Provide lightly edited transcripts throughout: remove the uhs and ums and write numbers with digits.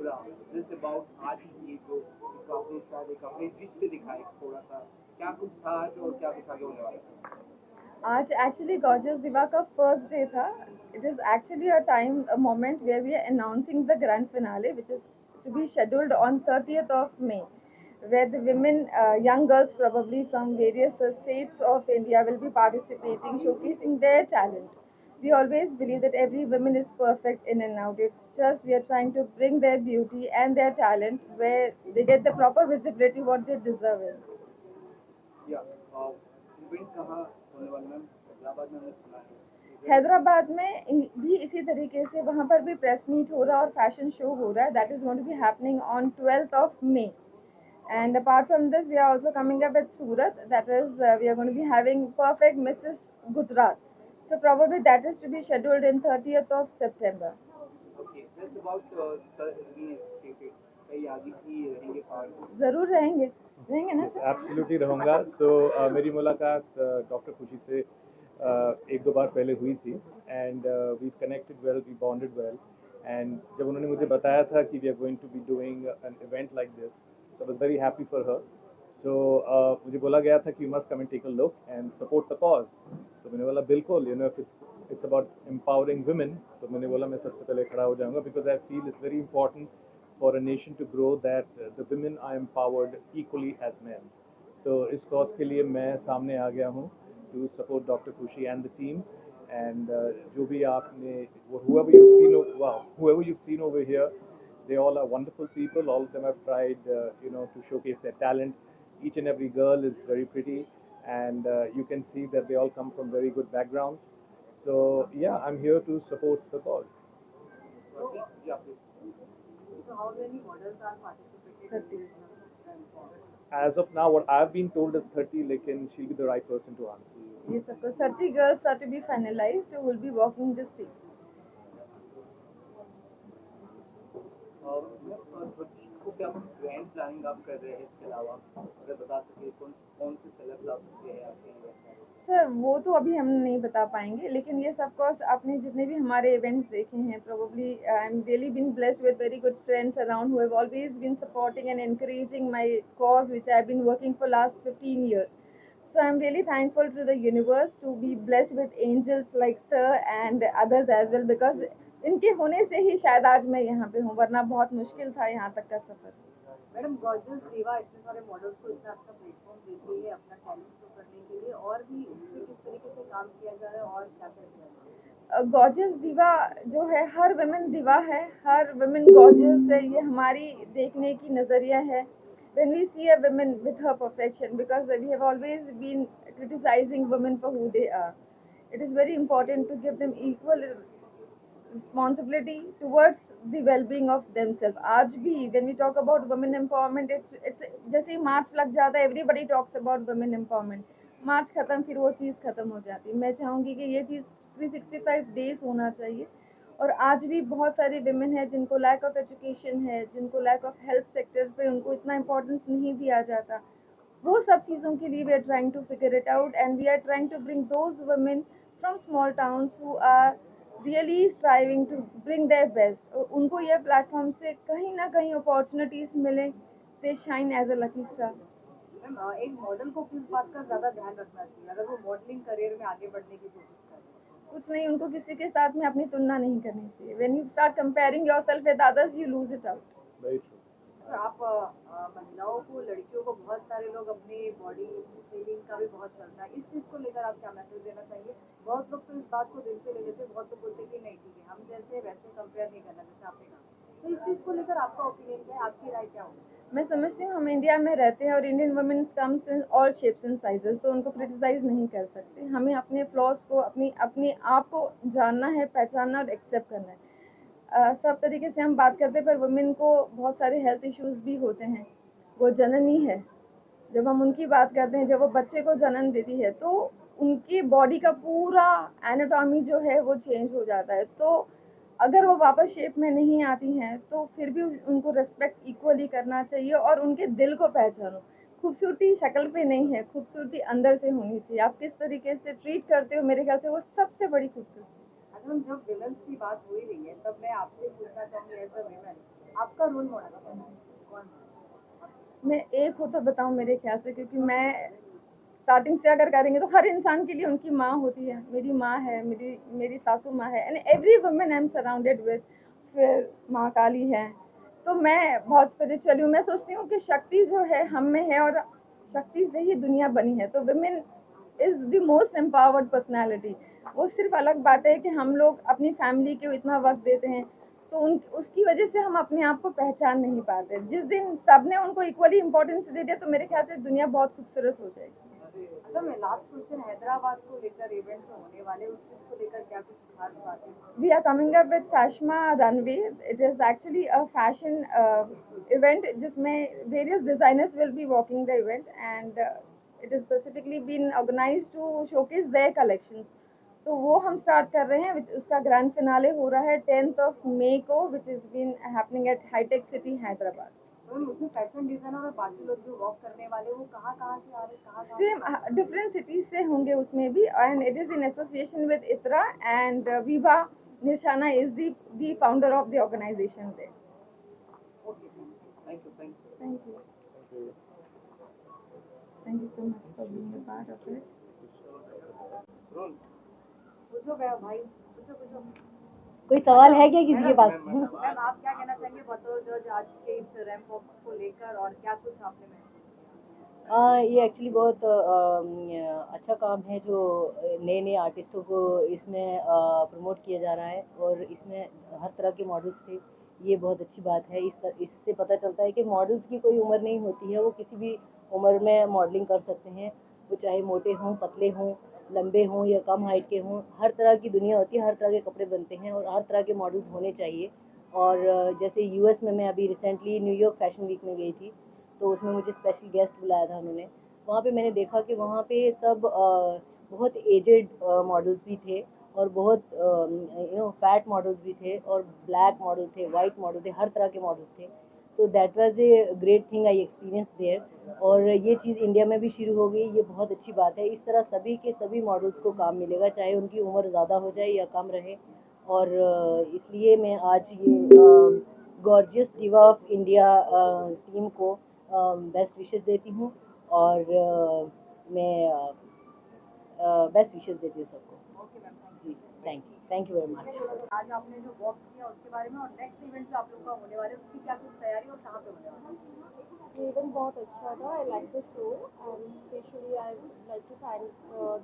Just about आज ये जो इसको आपने शायद एक अपने दृष्टि से दिखाया थोड़ा सा, क्या कुछ था आज और क्या कुछ आगे होने वाला है? आज एक्चुअली गॉर्जियस दिवा का फर्स्ट डे था. It is actually a time a moment where we are announcing the grand finale which is to be scheduled on 30th of May, where the women, young girls probably from various states of India will be participating, showcasing their talent. We always believe that every woman is perfect in and out. It's just we are trying to bring their beauty and their talent where they get the proper visibility what they deserve in. या event कहाँ होने वाला ma'am? Hyderabad में हमने सुना है. हैदराबाद में भी इसी तरीके से वहाँ पर भी प्रेस मीट हो रहा है और फैशन शो हो रहा है. That is going to be happening on 12th of May. And apart from this, we are also coming up at Surat. That is, we are going to be having Perfect Mrs. Gujarat. So probably that is to be scheduled in 30th of September. Okay, just about कई आगे की रहेंगे part? जरूर रहेंगे ना sir? Absolutely रहूँगा. सो मेरी मुलाकात डॉक्टर खुशी से एक दो बार पहले हुई थी and we connected well, we bonded well. And जब उन्होंने मुझे बताया था कि we are going to be doing an event like this, so I was very happy for her. So मुझे बोला गया था कि you must come and take a look and support the cause. तो मैंने बोला बिल्कुल, you know, if it's about empowering women, तो मैंने बोला मैं सबसे पहले खड़ा हो जाऊँगा, because I feel it's very important for a nation to grow that the women are empowered equally as men. तो इस कॉज के लिए मैं सामने आ गया हूँ to support Dr. Khushi and the team. And जो भी आपने, whoever you've seen over here, they all are wonderful people. All of them have tried, to showcase their talent. Each and every girl is very pretty, and you can see that they all come from very good backgrounds. So yeah, I'm here to support the cause. So how many models are participating? 30. As of now, what I've been told is 30, लेकिन she'll be the right person to answer you. Yes, of course. 30 girls are to be finalized who will be walking the streets. को क्या grand planning आप कर रहे हैं? इसके अलावा अगर बता सके कौन से सेलेब्स ला सकते हैं आपके? सर वो तो अभी हम नहीं बता पाएंगे, लेकिन ये सब कोर्स आपने जितने भी हमारे इवेंट्स देखे हैं, probably I am really been blessed with very good friends around who have always been supporting and encouraging my cause which I have been working for last 15 years. So I am really thankful to the universe to be blessed with angels like sir and others as well, because इनके होने से ही शायद आज मैं यहाँ पे हूँ, वरना बहुत मुश्किल था यहाँ तक का सफर. मैडम, गॉर्जियस दिवा इतने सारे मॉडल्स को इतना अच्छा प्लेटफॉर्म देती है अपना टैलेंट शो करने के लिए, और भी इसमें किस तरीके से काम किया जा रहा है और क्या क्या किया जा रहा है? गॉर्जियस दिवा जो है, हर वुमेन दिवा है, हर वुमेन गॉर्जियस है. ये हमारी देखने की नज़रिया है. When we see a woman with her perfection, because we have always been criticizing women for who they are, it is very important to give them equal responsibility towards the well-being of themselves. आज भी when we talk about women empowerment, it's जैसे ही मार्च लग जाता है, everybody talks about women empowerment. मार्च खत्म, फिर वो चीज़ खत्म हो जाती है. मैं चाहूँगी कि ये चीज़ 365 डेज होना चाहिए. और आज भी बहुत सारी women हैं जिनको लैक ऑफ एजुकेशन है, जिनको लैक ऑफ हेल्थ सेक्टर्स पे उनको इतना इम्पोर्टेंस नहीं दिया जाता. वो सब चीज़ों के लिए we are trying to figure it out, and we are trying to bring those women from small towns who are really striving to bring their best. उनको ये प्लेटफॉर्म से कहीं ना कहीं अपॉर्चुनिटीज मिले, they shine as a lucky star. Ma'am, एक model को किस बात का ज्यादा ध्यान रखना चाहिए अगर वो मॉडलिंग करियर में आगे बढ़ने की कोशिश कर रहे हैं? कुछ नहीं, उनको किसी के साथ में अपनी तुलना नहीं करनी चाहिए. When you start comparing yourself with others, you lose it out. Very true. तो आप महिलाओं को, लड़कियों को, बहुत सारे लोग अपनी बॉडी शेविंग का भी बहुत चलता है, इस चीज़ को लेकर आप क्या मैसेज देना चाहिए? बहुत लोग तो इस बात को दिल से ले लेते हैं, बहुत लोग बोलते हैं कि नहीं ठीक है, हम जैसे वैसे कंपेयर नहीं करना, जैसे आपने कहा. तो इस चीज़ को लेकर आपका ओपिनियन क्या है, आपकी राय क्या होगी? मैं समझती हूँ हम इंडिया में रहते हैं और Indian women comes in all shapes and sizes, तो उनको क्रिटिसाइज नहीं कर सकते. हमें अपने फ्लॉज को, अपने आप को जानना है, पहचानना और एक्सेप्ट करना है. सब तरीके से हम बात करते हैं, पर वुमेन को बहुत सारे हेल्थ इश्यूज भी होते हैं. वो जननी है, जब हम उनकी बात करते हैं, जब वो बच्चे को जन्म देती है, तो उनकी बॉडी का पूरा एनाटॉमी जो है वो चेंज हो जाता है. तो अगर वो वापस शेप में नहीं आती हैं, तो फिर भी उनको रिस्पेक्ट इक्वली करना चाहिए और उनके दिल को पहचानो. खूबसूरती शक्ल पे नहीं है, खूबसूरती अंदर से होनी चाहिए. आप किस तरीके से ट्रीट करते हो, मेरे ख्याल से वो सबसे बड़ी खूबसूरती. अगर हम जब विमेंस की बात हो ही रही है, तब मैं आपसे पूछना चाहूँगी एज अ विमेन, आपका रोल मॉडल कौन है? मैं एक हो तो बताऊं मेरे ख्याल से, क्योंकि मैं स्टार्टिंग से अगर करेंगे तो हर इंसान के लिए उनकी माँ होती है। मेरी माँ है, मेरी सासू माँ है, and every woman I am surrounded with. फिर माँ काली है। तो मैं बहुत स्पिरिचुअल हूँ। मैं सोचती हूँ कि शक्ति जो है हम में है, और शक्ति से ही दुनिया बनी है। तो women is the most empowered personality. वो सिर्फ अलग बात है कि हम लोग अपनी फैमिली को इतना वक्त देते हैं, तो उसकी वजह से हम अपने आप को पहचान नहीं पाते। जिस दिन सबने उनको इक्वली इम्पोर्टेंस दे दिया, तो मेरे ख्याल से दुनिया बहुत खूबसूरत हो जाएगी। अच्छा, मैं लास्ट क्वेश्चन, हैदराबाद को लेकर इवेंट में होने वाले उस चीज को लेकर क्या कुछ खास बात है? We are coming up with Tashma Runway. It is actually a fashion event जिसमें various designers will be walking the event, and it is specifically been organized to showcase their collections. तो वो हम स्टार्ट कर रहे हैं। उसका grand finale हो रहा है 10th May को, which is been happening at Hi-Tech City, Hyderabad. तो उसमें फैशन डिजाइनर और बाकी लोग जो वॉक करने वाले वो कहाँ से आ रहे हैं, कहाँ सेम डिफरेंट सिटीज से होंगे उसमें भी, and it is in association with Itra, and Vibha Nishana is the founder of the organization there. Thank you thank you so much for being a part of it. पूछो भाई, पूछो। कोई सवाल है क्या किसी के पास? मैम, आप क्या कहना चाहेंगे बतौर जज आज के इस रैंप वॉक को लेकर, और क्या कुछ आपने महसूस? ये एक्चुअली बहुत अच्छा काम है जो नए आर्टिस्टों को इसमें प्रमोट किया जा रहा है, और इसमें हर तरह के मॉडल्स थे। ये बहुत अच्छी बात है। इससे पता चलता है कि मॉडल्स की कोई उम्र नहीं होती है, वो किसी भी उम्र में मॉडलिंग कर सकते हैं। वो चाहे मोटे हों, पतले हों, लंबे हों या कम हाइट के हों, हर तरह की दुनिया होती है, हर तरह के कपड़े बनते हैं और हर तरह के मॉडल्स होने चाहिए। और जैसे यूएस में मैं अभी रिसेंटली न्यूयॉर्क फैशन वीक में गई थी, तो उसमें मुझे स्पेशल गेस्ट बुलाया था उन्होंने। वहाँ पे मैंने देखा कि वहाँ पे सब बहुत एजेड मॉडल्स भी थे, और बहुत फैट मॉडल्स भी थे, और ब्लैक मॉडल थे, वाइट मॉडल थे, हर तरह के मॉडल्स थे। तो that was a great thing I experience there. और ये चीज़ इंडिया में भी शुरू हो गई, ये बहुत अच्छी बात है। इस तरह सभी के सभी मॉडल्स को काम मिलेगा, चाहे उनकी उम्र ज़्यादा हो जाए या कम रहे। और इसलिए मैं आज ये gorgeous diva of India team को बेस्ट विशेस देती हूँ, और मैं बेस्ट विशेस देती हूँ सबको। ओके मैम, जी, थैंक यू वेरी मच। आज आपने जो वॉक किया उसके बारे में, और नेक्स्ट इवेंट जो आप लोग का होने वाले हैं उसकी क्या कुछ तैयारी और कहाँ पे होने वाला है? ये इवेंट बहुत अच्छा था। I like the show, and specially I like to thank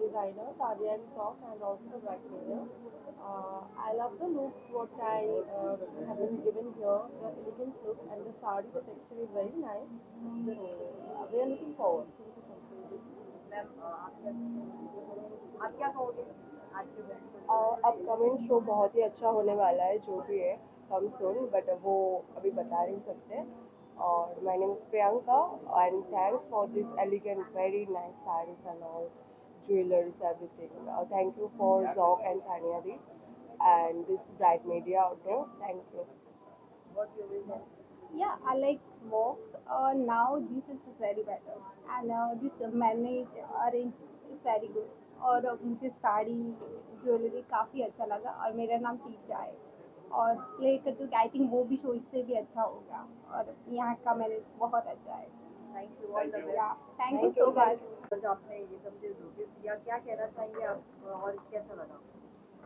designer Sadia and Sock, and also the bridesmaid. I love the look what I have been given here, the elegant look, and the sari, the texture is very nice. So we are looking forward to something. Ma'am, आप क्या कहोगे आज के event को? Upcoming show बहुत ही अच्छा होने वाला है, जो भी है कम सुन, बट वो अभी बता नहीं सकते। और my name is Priyanka, and thanks for this elegant very nice saris and all jewelers, everything. Thank you for Zoc and Tanya Di and this bright media out there. Thank you. What you will say? Yeah, I like walk. Now this is very better, and this manage arrange is very good. और मुझे sari jewellery काफ़ी अच्छा लगा, और मेरा नाम टीचा है, और प्ले करते आई थिंक वो भी शो इससे भी अच्छा होगा, और यहाँ का मैंने बहुत अच्छा है। Thank you, all the best. Thank you so much. जो आपने ये सब चीज नोटिस किया, क्या कहना चाहेंगे आप, और कैसा लगा?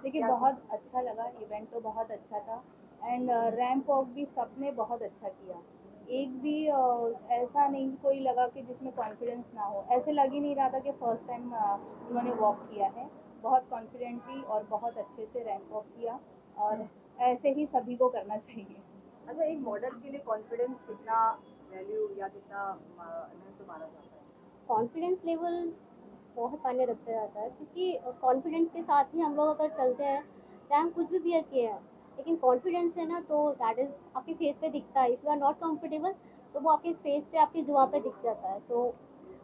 देखिए बहुत अच्छा लगा, इवेंट तो बहुत अच्छा था, एंड रैंप वॉक भी सबने बहुत अच्छा किया। एक भी ऐसा नहीं कोई लगा कि जिसमें कॉन्फिडेंस ना हो, ऐसे लग ही नहीं रहा था कि फर्स्ट टाइम उन्होंने वॉक किया है। बहुत कॉन्फिडेंटली और बहुत अच्छे से रैंप वॉक किया, और ऐसे ही सभी को करना चाहिए। अच्छा, एक मॉडल के लिए कॉन्फिडेंस कितना वैल्यू या कितना महत्व माना जाता है? कॉन्फिडेंस लेवल बहुत मायने रखता जाता है, क्योंकि कॉन्फिडेंस के साथ ही हम लोग अगर चलते हैं, चाहे हम कुछ भी वियर किए हैं, लेकिन कॉन्फिडेंस है ना, तो दैट इज़ आपके फेस पे दिखता है। If you are not comfortable, तो वो आपके फेस पे, आपकी जुबान पे दिख जाता है। तो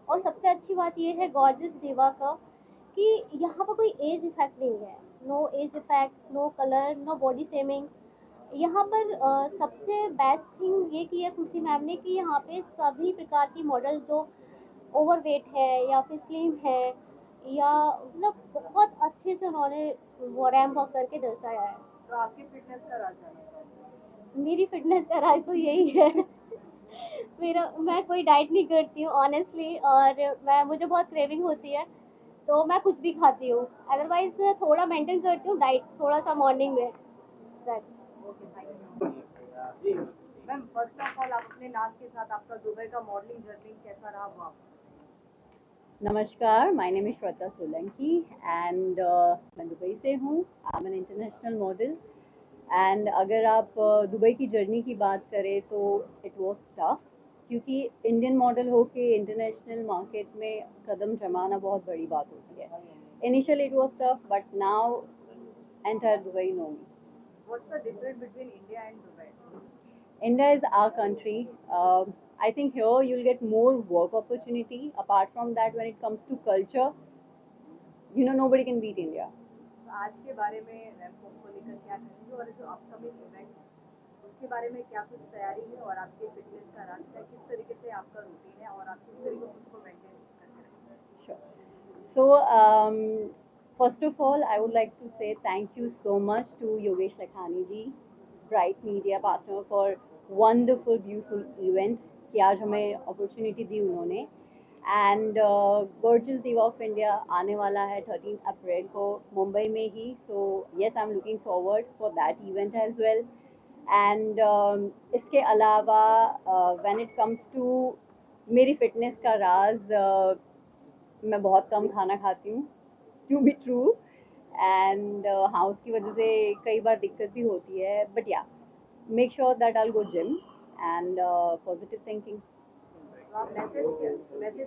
और सबसे अच्छी बात ये है गॉर्जियस दिवा का, कि यहाँ पर कोई एज इफेक्ट नहीं है। No age effect, no colour, no body shaming. यहाँ पर सबसे बेस्ट थिंग ये की है खुशी मैम ने, कि यहाँ पे सभी प्रकार की मॉडल जो ओवरवेट है या फिर स्लिम है, या मतलब बहुत अच्छे से उन्होंने वो रैंप वॉक करके दर्शाया है। तो आपकी फिटनेस का राज है? मेरी फिटनेस का राज तो यही है मैं कोई डाइट नहीं करती हूँ ऑनेस्टली, और मुझे बहुत क्रेविंग होती है तो मैं कुछ भी खाती हूँ, अदरवाइज थोड़ा मेंटेन करती हूँ डाइट, थोड़ा सा मॉर्निंग में। मैम फर्स्ट ऑफ ऑल आप अपने नाम के साथ आपका दुबई का मॉडलिंग जर्नी कैसा रहा वो आप? नमस्कार, my name is Shweta Solanki and मैं दुबई से हूँ। I am an international model and अगर आप दुबई की जर्नी की बात करें तो इट वाज टफ, क्योंकि इंडियन मॉडल हो के इंटरनेशनल मार्केट में कदम जमाना बहुत बड़ी बात होती है। Initially it was tough but now entire Dubai know me. What's the difference between India and Dubai? India is our country. I think here you'll get more work opportunity. Apart from that, when it comes to culture, nobody can beat India. तो आज के बारे में ramp को लेकर क्या कहेंगे और जो अपकमिंग इवेंट उसके बारे में क्या कुछ तैयारी है और आपके फिटनेस का राज क्या, किस तरीके से आपका रूटीन है और आप किस तरीके से उसको मेंटेन करते हैं? Sure. So, first of all, I would like to say thank you so much to Yogesh Lakhani ji, Bright Media partner, for wonderful, beautiful event कि आज हमें अपॉर्चुनिटी दी उन्होंने। And gorgeous diva of India आने वाला है 13 April को मुंबई में ही। So yes, I am looking forward for that event as well. And इसके अलावा व्हेन इट कम्स टू मेरी फिटनेस का राज, मैं बहुत कम खाना खाती हूँ, टू बी ट्रू। एंड हाँ, उसकी वजह से कई बार दिक्कत भी होती है, बट या make sure that I will go gym and positive thinking. आप मैसेज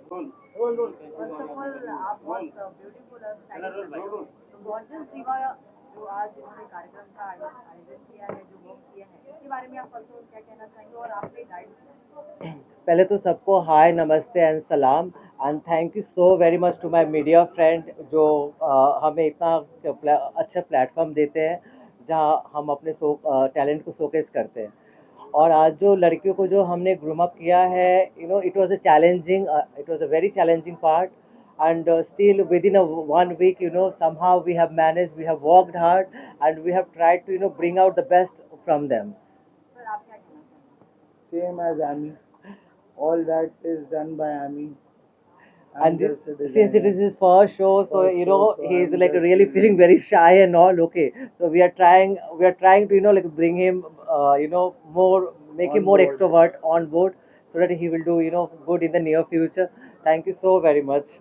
फर्स्ट ऑफ ऑल आप बहुत ब्यूटीफुल और स्टाइलिश हैं। तो गॉर्जियस दिवा जो आज इन्होंने कार्यक्रम का आयोजन किया है, जो वर्क किया है, इसके बारे में आप फर्स्ट ऑफ ऑल क्या कहना चाहेंगे और आपने गाइड? पहले तो सबको हाय, namaste and salaam and thank you so very much to my media friend जो हमें इतना अच्छा प्लेटफॉर्म देते हैं जहां हम अपने टैलेंट को शोकेस करते हैं। और आज जो लड़कियों को जो हमने ग्रूम अप किया है, it was a very challenging part and still within a 1 week, somehow we have managed, we have worked hard and we have tried to bring out the best from them. Sir आप क्या कहना चाहेंगे? Same as Amy. All that is done by Amy. And since it is his first show, so he's like really feeling very shy and all. Okay, so we are trying to like bring him more, make him more extrovert on board, so that he will do good in the near future. Thank you so very much.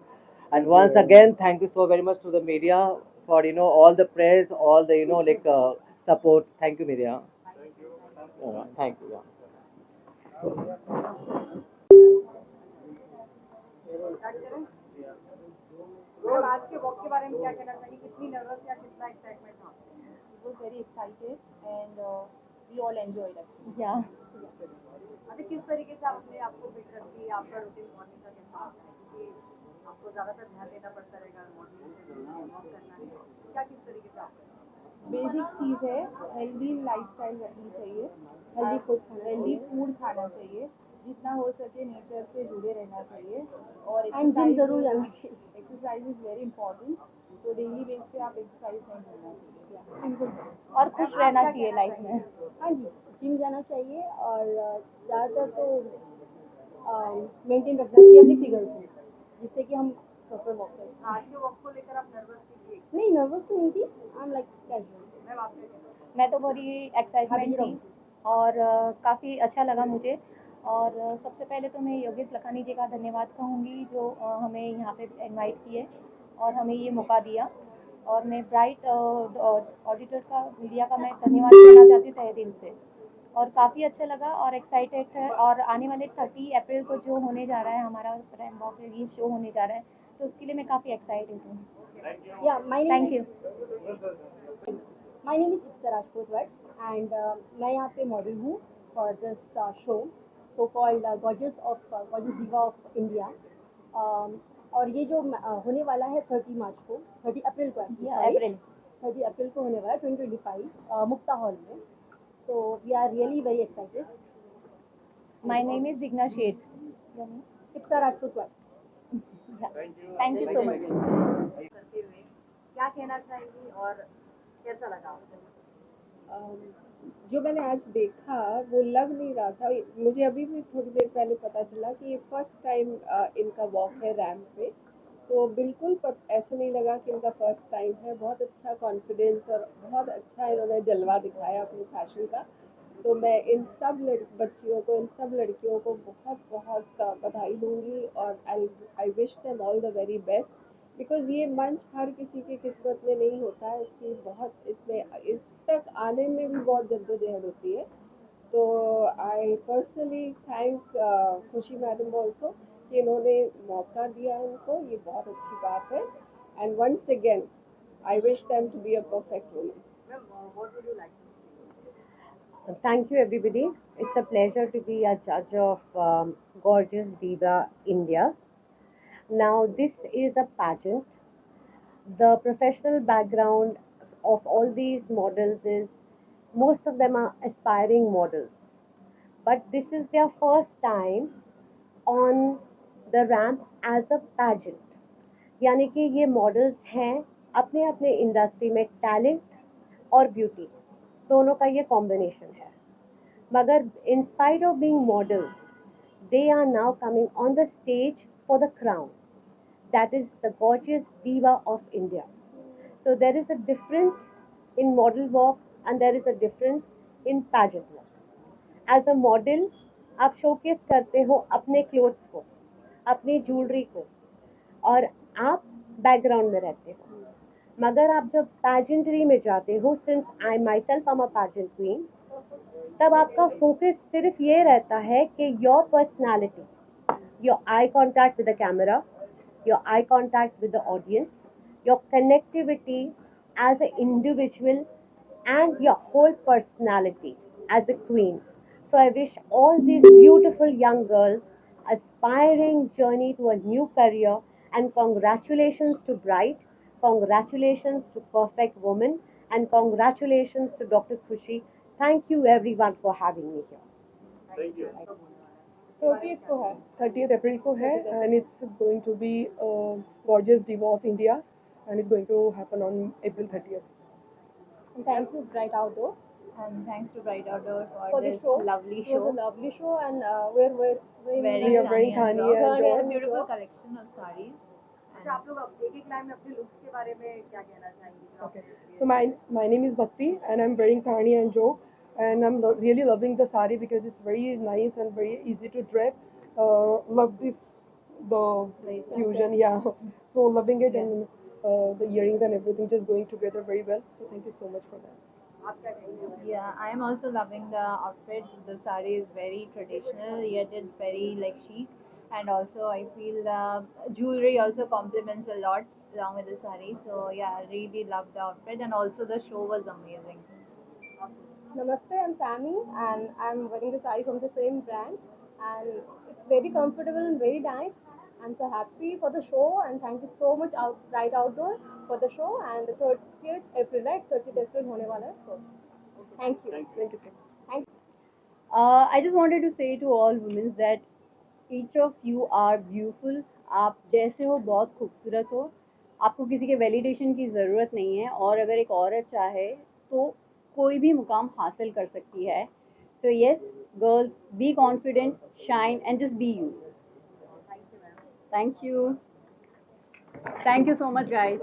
And once again, thank you so very much to the media for all the praise, all the support. Thank you, media. Thank you. Ma'am आज के वक्त के बारे में क्या कहना चाहिए? कितनी नर्वस या कितना एक्साइटमेंट था? It was very excited and we all enjoyed it. Yeah. अभी किस तरीके से आप अपने आप को फिट रखती है? आपका रूटीन मॉर्निंग का कैसा होता है? क्योंकि आपको ज़्यादातर ध्यान देना पड़ता रहेगा, मॉर्निंग से वॉक करना है, क्या किस तरीके से आप? बेसिक चीज़ है, हेल्दी लाइफस्टाइल रखनी चाहिए, हेल्दी फूड खाना चाहिए, जितना हो सके नेचर से जुड़े रहना चाहिए और जिम जरूर जाना चाहिए। Exercise is very important. तो डेली बेस पे आप एक्सरसाइज नहीं करना चाहिए और खुश रहना चाहिए लाइफ में। हाँ जी, जिम जाना चाहिए और ज़्यादातर तो मेंटेन रखना चाहिए अपनी फिगर को, जिससे कि हम प्रॉपर वॉक करें। आज के वक्त को लेकर आप नर्वस थी? नहीं, नर्वस तो नहीं थी, I am like casual. Ma'am आपने मैं तो बड़ी एक्साइटमेंट थी और काफ़ी अच्छा लगा मुझे। और सबसे पहले तो मैं योगेश लखानी जी का धन्यवाद कहूँगी जो हमें यहाँ पे इनवाइट किए और हमें ये मौका दिया। और मैं ब्राइट ऑडिटर का, मीडिया का मैं धन्यवाद देना चाहती हूँ तहे दिल से। और काफ़ी अच्छा लगा और एक्साइटेड है। और आने वाले 30 अप्रैल को जो होने जा रहा है हमारा रैंप वॉक रिलीज शो होने जा रहा है, तो उसके लिए मैं काफ़ी एक्साइटेड हूँ। Thank you. My name is Ekta Rajput and मैं यहाँ पे मॉडल हूँ for this show so called gorgeous diva of India. और ये जो होने वाला है 30 मार्च को, 30 अप्रैल को, 30 अप्रैल को होने वाला है 2025 मुक्ता हॉल में। So we are really very excited. My name is Digna Sheth. Ikta Rajput. Thank you so much. करते हुए क्या कहना चाहेंगी और कैसा लगा आपको? जो मैंने आज देखा वो लग नहीं रहा था। मुझे अभी भी थोड़ी देर पहले पता चला कि ये फर्स्ट टाइम इनका वॉक है रैम्प पे। तो बिल्कुल ऐसे नहीं लगा कि इनका फर्स्ट टाइम है। बहुत अच्छा कॉन्फिडेंस और बहुत अच्छा इन्होंने जलवा दिखाया अपने फैशन का। तो मैं इन सब बच्चियों को, इन सब लड़कियों को बहुत बहुत बधाई दूंगी और आई wish them all the very best, because ये मंच हर किसी की किस्मत में नहीं होता है। इसकी बहुत इसमें इस तक आने में भी बहुत जद्दोजहद होती है। तो आई पर्सनली थैंक खुशी मैडम ऑल्सो कि इन्होंने मौका दिया इनको, ये बहुत अच्छी बात है। And once again I wish them to be a perfect woman. Thank you, everybody. It's a pleasure to be a judge of Gorgeous Diva India. Now, this is a pageant. The professional background of all these models is most of them are aspiring models, but this is their first time on the ramp as a pageant. यानी कि ये models हैं अपने अपने industry में talent और beauty दोनों का ये कॉम्बिनेशन है, मगर in spite of being models, they are now coming on the stage for the crown, that is the gorgeous diva of India. So there is a difference in model walk and there is a difference in pageant walk. As a model, आप showcase करते हो अपने clothes को, अपनी jewelry को, और आप background में रहते हो. मगर आप जब pageantry में जाते हो, since I myself am a pageant queen, तब आपका focus सिर्फ ये रहता है कि your personality, your eye contact with the camera, your eye contact with the audience, your connectivity as an individual, and your whole personality as a queen. So I wish all these beautiful young girls aspiring journey to a new career, and congratulations to Bright, congratulations to Perfect Woman, and congratulations to Dr. Khushi. Thank you everyone for having me here. Thank you. 30th को है, 30th अप्रैल को है, and it's going to be Gorgeous Diva of India, and it's going to happen on April 30th. And thank you Bright Outdoor And thanks to Bright Outdoor for the this show. lovely It was show. a lovely show, and we're Wearing We are wearing Thani Thani and It's a John. beautiful collection of sarees. अच्छा, आप लोग अब एक line में अपने looks के बारे में क्या कहना चाहेंगे जो Okay. आपने So my name is Bhakti and I'm wearing Thani and Jo, and I'm really loving the sari because it's very nice and very easy to dress. Love the fusion, yeah. So loving it, and the earrings and everything just going together very well. So thank you so much for that. आप क्या कहेंगे? Yeah, I am also loving the outfit. The sari is very traditional, yet it's very like chic. And also, I feel the jewelry also complements a lot along with the sari. So yeah, I really love the outfit, and also the show was amazing. Namaste, I'm Tammy, and I'm wearing the saree from the same brand, and it's very comfortable and very nice. I'm so happy for the show, and thank you so much Bright Outdoor for the show. And the 30th April, right? 30th April होने वाला है. So thank you. Thank you so much. Thank I just wanted to say to all women that each of you are beautiful. आप जैसे हो बहुत खूबसूरत हो. आपको किसी के वैलिडेशन की ज़रूरत नहीं है, और अगर एक औरत चाहे तो कोई भी मुकाम हासिल कर सकती है. So yes, girls, be confident, shine, and just be you. Thank you. Thank you so much, guys.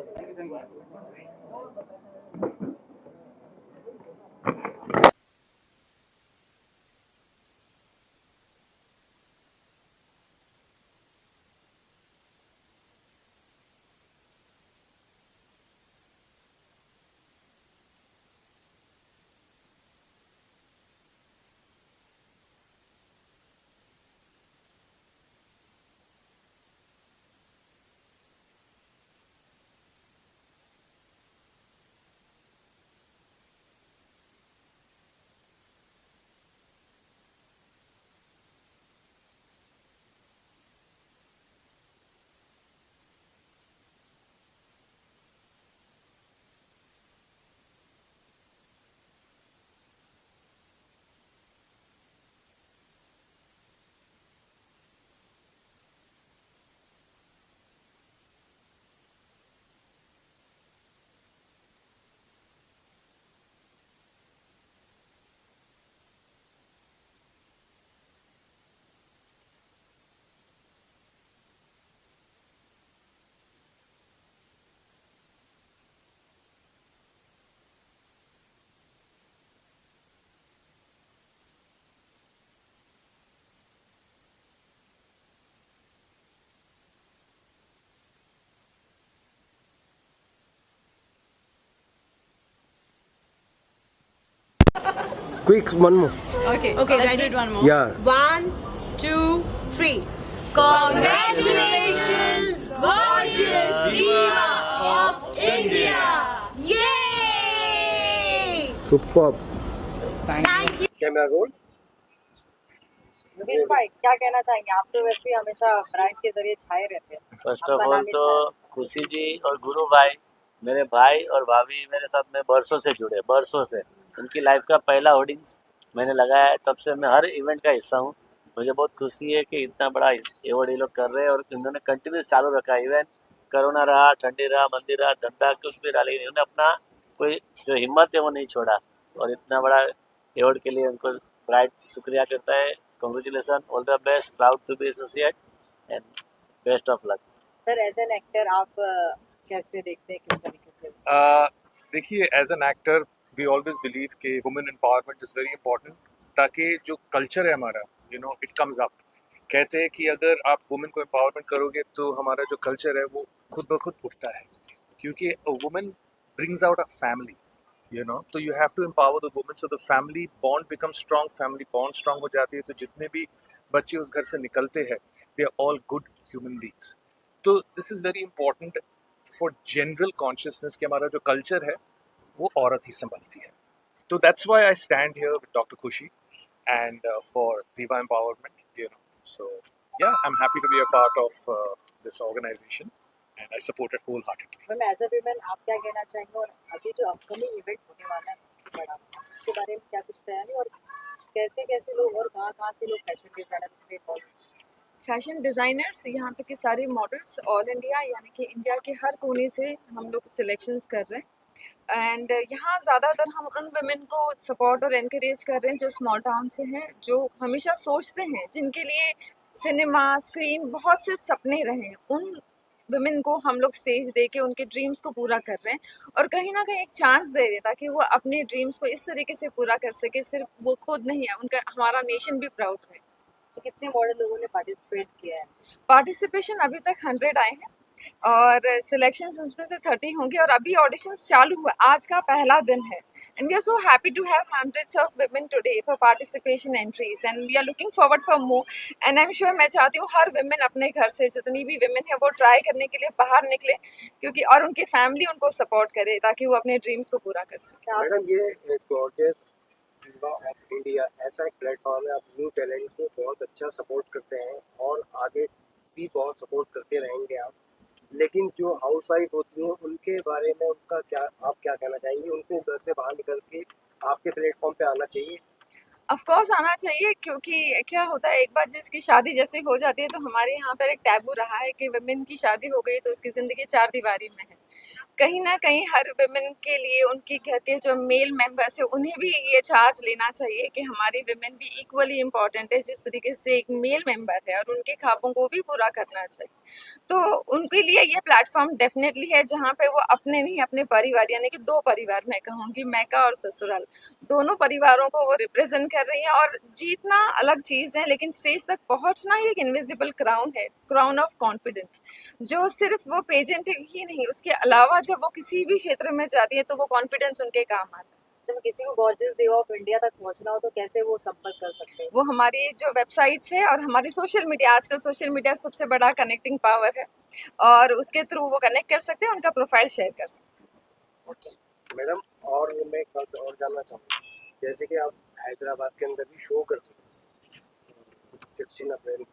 Quick, one more. Okay, let's ready? do it one more. Yeah. 1, 2, 3. Congratulations, gorgeous diva of India! Yay! Superb. Thank you. Camera roll. Yogesh भाई क्या कहना चाहेंगे? आप तो वैसे ही हमेशा bride के जरिए छाए रहते हैं। फर्स्ट आपका ऑफ ऑल नाम ही तो छाया। खुशी जी और गुरु भाई, मेरे भाई और भाभी मेरे साथ में बरसों से जुड़े, बरसों से। उनकी लाइफ का पहला होर्डिंग्स मैंने लगाया है, तब से मैं हर इवेंट का हिस्सा हूँ। मुझे बहुत खुशी है कि इतना बड़ा अवार्ड ये लोग कर रहे हैं और इन्होंने कंटिन्यूस चालू रखा है। इवन कोरोना रहा, ठंडी रहा, मंदी रहा, धंधा कुछ भी रहा, लेकिन इन्होंने अपना कोई जो हिम्मत है वो नहीं छोड़ा। और इतना बड़ा अवार्ड के लिए उनको ब्राइट शुक्रिया करता है। Congratulation, all the best, proud to be associate and best of luck. Sir as an actor आप कैसे देखते हैं, किस तरीके से? देखिए, as an actor we always believe कि women empowerment is very important, ताकि जो कल्चर है हमारा, इट कम्स अप। कहते हैं कि अगर आप वुमेन को एम्पावरमेंट करोगे तो हमारा जो कल्चर है वो खुद ब खुद उठता है, क्योंकि women brings out a family, तो you have to empower the women so the family bond become strong. Family bond strong हो जाती है तो जितने भी बच्चे उस घर से निकलते हैं they are all good human beings. तो this is very important for general consciousness कि हमारा जो कल्चर है वो औरत ही संभालती है। तो that's why I stand here with doctor खुशी एंड फॉर दिवा empowerment, So yeah, I'm happy to be a part of this organization and I support it wholeheartedly. Ma'am as a women आप क्या कहना चाहेंगे, और अभी जो अपकमिंग इवेंट होने वाला है बड़ा, उसके बारे में क्या कुछ तैयारी, और कैसे कैसे लोग और कहाँ से लोग फैशन डिजाइनर उसमें इन्वॉल्व? फैशन डिज़ाइनर्स यहाँ तक के सारे मॉडल्स ऑल इंडिया यानी कि इंडिया के हर कोने से हम लोग सिलेक्शंस कर रहे हैं। एंड यहाँ ज़्यादातर हम उन वुमेन को सपोर्ट और एनकरेज कर रहे हैं जो स्मॉल टाउन से हैं, जो हमेशा सोचते हैं, जिनके लिए सिनेमा स्क्रीन बहुत से सपने रहे हैं। उन वुमेन को हम लोग स्टेज दे के उनके ड्रीम्स को पूरा कर रहे हैं और कहीं ना कहीं एक चांस दे रहे हैं ताकि वो अपने ड्रीम्स को इस तरीके से पूरा कर सके। सिर्फ वो खुद नहीं है, उनका हमारा नेशन भी प्राउड है। तो कितने मॉडल लोगों ने पार्टिसिपेट किया है? पार्टिसिपेशन अभी तक 100 आए हैं और सिलेक्शन उसमें से 30 होंगे और अभी ऑडिशंस चालू हुआ, आज का पहला दिन है। And we are so happy to have hundreds of women today for participation entries and we are looking forward for more. And I am sure, मैं चाहती हूँ हर वुमेन अपने घर से जितनी भी वुमेन है वो ट्राई करने के लिए बाहर निकले, क्योंकि और उनकी फैमिली उनको सपोर्ट करे ताकि वो अपने ड्रीम्स को पूरा कर सके। मैडम, ये गॉर्जियस दिवा ऑफ इंडिया ऐसा एक प्लेटफॉर्म है, आप न्यू टैलेंट को बहुत अच्छा सपोर्ट करते हैं और आगे भी बहुत सपोर्ट करते रहेंगे आप। लेकिन जो हाउसवाइफ होती हैं उनके बारे में आप क्या कहना चाहेंगे? उनको घर से बाहर निकल के आपके प्लेटफॉर्म पे आना चाहिए? ऑफ कोर्स आना चाहिए, क्योंकि क्या होता है, एक बार जिसकी शादी जैसे हो जाती है तो हमारे यहाँ पर एक टैबू रहा है कि वुमेन की शादी हो गई तो उसकी ज़िंदगी चार दीवारी में है। कहीं ना कहीं हर वुमेन के लिए उनके घर के जो मेल मेंबर्स है उन्हें भी ये चार्ज लेना चाहिए कि हमारी वुमेन भी इक्वली इम्पॉर्टेंट है जिस तरीके से एक मेल मेंबर है, और उनके ख्वाबों को भी पूरा करना चाहिए। तो उनके लिए ये प्लेटफॉर्म डेफिनेटली है जहाँ पे वो अपने नहीं, अपने परिवार यानी कि दो परिवार, मैं कहूँगी मैका और ससुराल, दोनों परिवारों को वो रिप्रेजेंट कर रही है। और जीतना अलग चीज़ है लेकिन स्टेज तक पहुँचना ही एक इनविजिबल क्राउन है, क्राउन ऑफ कॉन्फिडेंस, जो सिर्फ वो पेजेंट ही नहीं, उसके अलावा जब वो किसी भी क्षेत्र में जाती है तो वो कॉन्फिडेंस उनके काम आता है। जब किसी को गॉर्जियस दिवा ऑफ इंडिया तक पहुंचना हो तो कैसे वो संपर्क कर सकते हैं? वो हमारी जो वेबसाइट्स है और हमारी सोशल मीडिया, आजकल सोशल मीडिया सबसे बड़ा कनेक्टिंग पावर है और उसके थ्रू वो कनेक्ट कर सकते हैं, उनका प्रोफाइल शेयर कर सकते हैं। मैडम, और मैं एक बात और जानना चाहूँगा, जैसे कि आप हैदराबाद के अंदर भी शो करते हैं 16 अप्रैल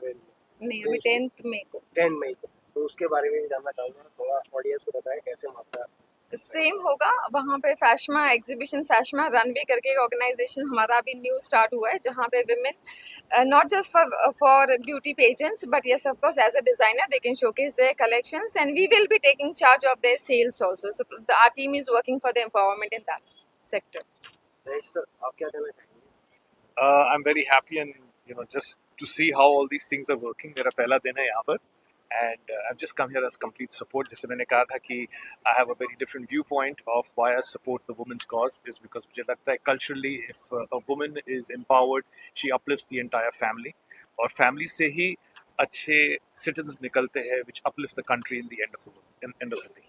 में, नहीं अभी 10 मई को, 10 मई को, तो उसके बारे में भी जानना चाहूँगा। थोड़ा ऑडियंस को बताएं कैसे मात्रा सेम होगा वहाँ पे। फैशमा एग्जीबिशन, फैशमा रनवे करके ऑर्गेनाइजेशन हमारा अभी न्यू स्टार्ट हुआ है जहाँ पे women not just for beauty pageants but yes of course as a designer they can showcase their collections and we will be taking charge of their sales also. So our team is working for the empowerment in that sector. Sir, आप क्या कहना चाहेंगे? I'm very happy and just to see how all these things are working. मेरा पहला दिन है यहाँ पर and I've just come here as complete support. जैसे मैंने कहा था कि I have a very different viewpoint of why I support the women's cause is because मुझे लगता है culturally if a woman is empowered she uplifts the entire family और family से ही अच्छे citizens निकलते हैं which uplift the country in the end of the day.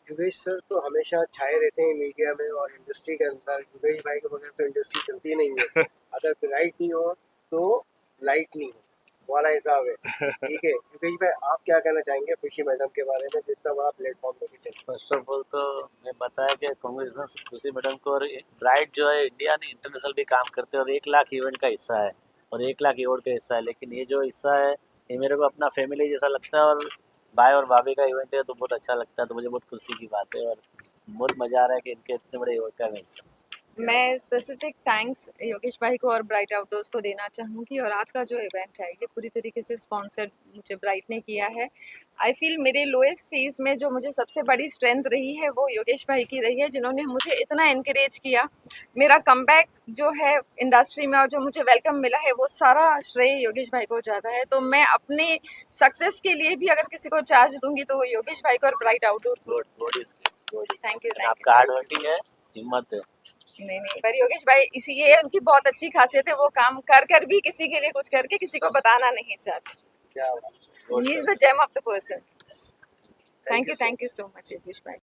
Yogesh sir तो हमेशा छाए रहते हैं मीडिया में और इंडस्ट्री के अंदर। योगेश भाई के बगैर तो इंडस्ट्री चलती नहीं है। अगर ब्राइट नहीं हो तो लाइट नहीं हो, वाला हिसाब है। ठीक है योगेश भाई, आप क्या कहना चाहेंगे खुशी मैडम के बारे में, जितना बड़ा प्लेटफॉर्म लेके चले? फर्स्ट ऑफ ऑल तो मैं बताया कि कांग्रेचुलेशन खुशी मैडम को। और ब्राइट जो है इंडिया ने इंटरनेशनल भी काम करते हैं और 1 लाख इवेंट का हिस्सा है और 1 लाख अवार्ड का हिस्सा है। लेकिन ये जो हिस्सा है ये मेरे को अपना फैमिली जैसा लगता है और भाई और भाभी का इवेंट है तो बहुत अच्छा लगता है, तो मुझे बहुत खुशी की बात है और बहुत मज़ा आ रहा है कि इनके इतने बड़े इवेंट का मैं हिस्सा। मैं स्पेसिफिक थैंक्स योगेश भाई को और ब्राइट आउटडोर्स को देना चाहूँगी। और आज का जो इवेंट है ये पूरी तरीके से स्पॉन्सर्ड मुझे ब्राइट ने किया है। आई फील मेरे लोएस्ट फेज में जो मुझे सबसे बड़ी स्ट्रेंथ रही है वो योगेश भाई की रही है, जिन्होंने मुझे इतना इनकरेज किया। मेरा कमबैक जो है इंडस्ट्री में और जो मुझे वेलकम मिला है वो सारा श्रेय योगेश भाई को ज़्यादा है। तो मैं अपने सक्सेस के लिए भी अगर किसी को चार्ज दूंगी तो वो योगेश भाई को और ब्राइट आउटडोर को। Thank you. आपका हार्ड वर्किंग है, हिम्मत है। नहीं पर योगेश भाई इसी ये उनकी बहुत अच्छी खासियत है, वो काम कर कर भी किसी के लिए कुछ करके किसी को बताना नहीं चाहते। He is the gem of the person. Thank you so much Yogesh भाई।